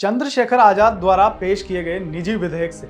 चंद्रशेखर आजाद द्वारा पेश किए गए निजी विधेयक से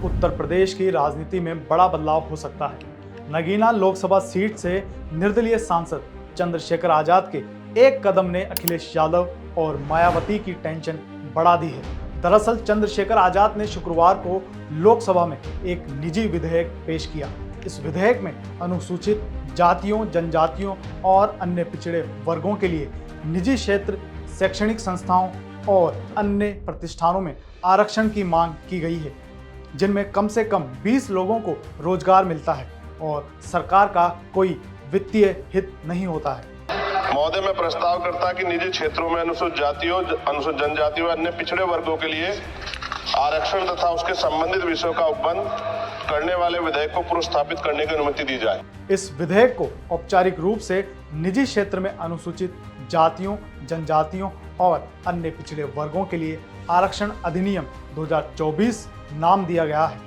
उत्तर प्रदेश की राजनीति में बड़ा बदलाव हो सकता है। नगीना लोकसभा सीट से निर्दलीय सांसद चंद्रशेखर आजाद के एक कदम ने अखिलेश यादव और मायावती की टेंशन बढ़ा दी है। दरअसल चंद्रशेखर आजाद ने शुक्रवार को लोकसभा में एक निजी विधेयक पेश किया। इस विधेयक में अनुसूचित जातियों, जनजातियों और अन्य पिछड़े वर्गों के लिए निजी क्षेत्र, शैक्षणिक संस्थाओं और अन्य प्रतिष्ठानों में आरक्षण की मांग की गई है, जिनमें कम से कम 20 लोगों को रोजगार मिलता है और सरकार का कोई वित्तीय हित नहीं होता है। महोदय, मैं प्रस्ताव करता कि निजी क्षेत्रों में अनुसूचित जातियों, अनुसूचित जनजातियों और अन्य पिछड़े वर्गों के लिए आरक्षण तथा उसके संबंधित विषयों का उपबंध करने वाले विधेयक को पुनर्स्थापित करने की अनुमति दी जाए। इस विधेयक को औपचारिक रूप से निजी क्षेत्र में अनुसूचित जातियों, जनजातियों और अन्य पिछड़े वर्गों के लिए आरक्षण अधिनियम 2024 नाम दिया गया है।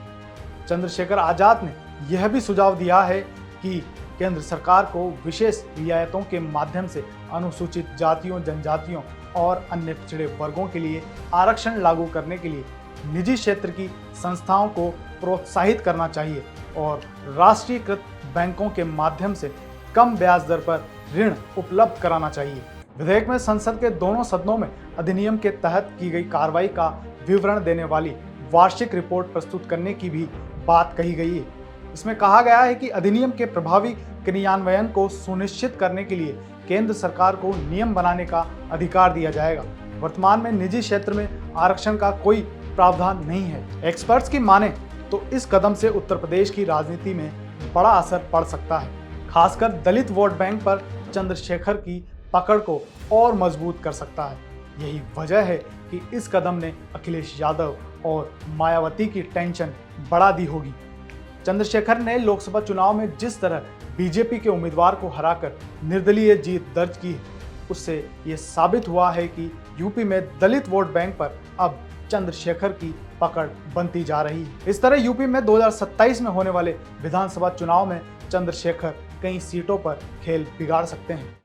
चंद्रशेखर आजाद ने यह भी सुझाव दिया है कि केंद्र सरकार को विशेष रियायतों के माध्यम से अनुसूचित जातियों, जनजातियों और अन्य पिछड़े वर्गों के लिए आरक्षण लागू करने के लिए निजी क्षेत्र की संस्थाओं को प्रोत्साहित करना चाहिए और राष्ट्रीयकृत बैंकों के माध्यम से कम ब्याज दर पर ऋण उपलब्ध कराना चाहिए। विधेयक में संसद के दोनों सदनों में अधिनियम के तहत की गई कार्रवाई का विवरण देने वाली वार्षिक रिपोर्ट प्रस्तुत करने की भी बात कही गई है। इसमें कहा गया है कि अधिनियम के प्रभावी क्रियान्वयन को सुनिश्चित करने के लिए केंद्र सरकार को नियम बनाने का अधिकार दिया जाएगा। वर्तमान में निजी क्षेत्र में आरक्षण का कोई प्रावधान नहीं है। एक्सपर्ट्स की माने तो इस कदम से उत्तर प्रदेश की राजनीति में बड़ा असर पड़ सकता है, खासकर दलित वोट बैंक पर चंद्रशेखर की पकड़ को और मजबूत कर सकता है। यही वजह है कि इस कदम ने अखिलेश यादव और मायावती की टेंशन बढ़ा दी होगी। चंद्रशेखर ने लोकसभा चुनाव में जिस तरह बीजेपी के उम्मीदवार को हराकर निर्दलीय जीत दर्ज की, उससे ये साबित हुआ है कि यूपी में दलित वोट बैंक पर अब चंद्रशेखर की पकड़ बनती जा रही है। इस तरह यूपी में 2027 में होने वाले विधानसभा चुनाव में चंद्रशेखर कई सीटों पर खेल बिगाड़ सकते हैं।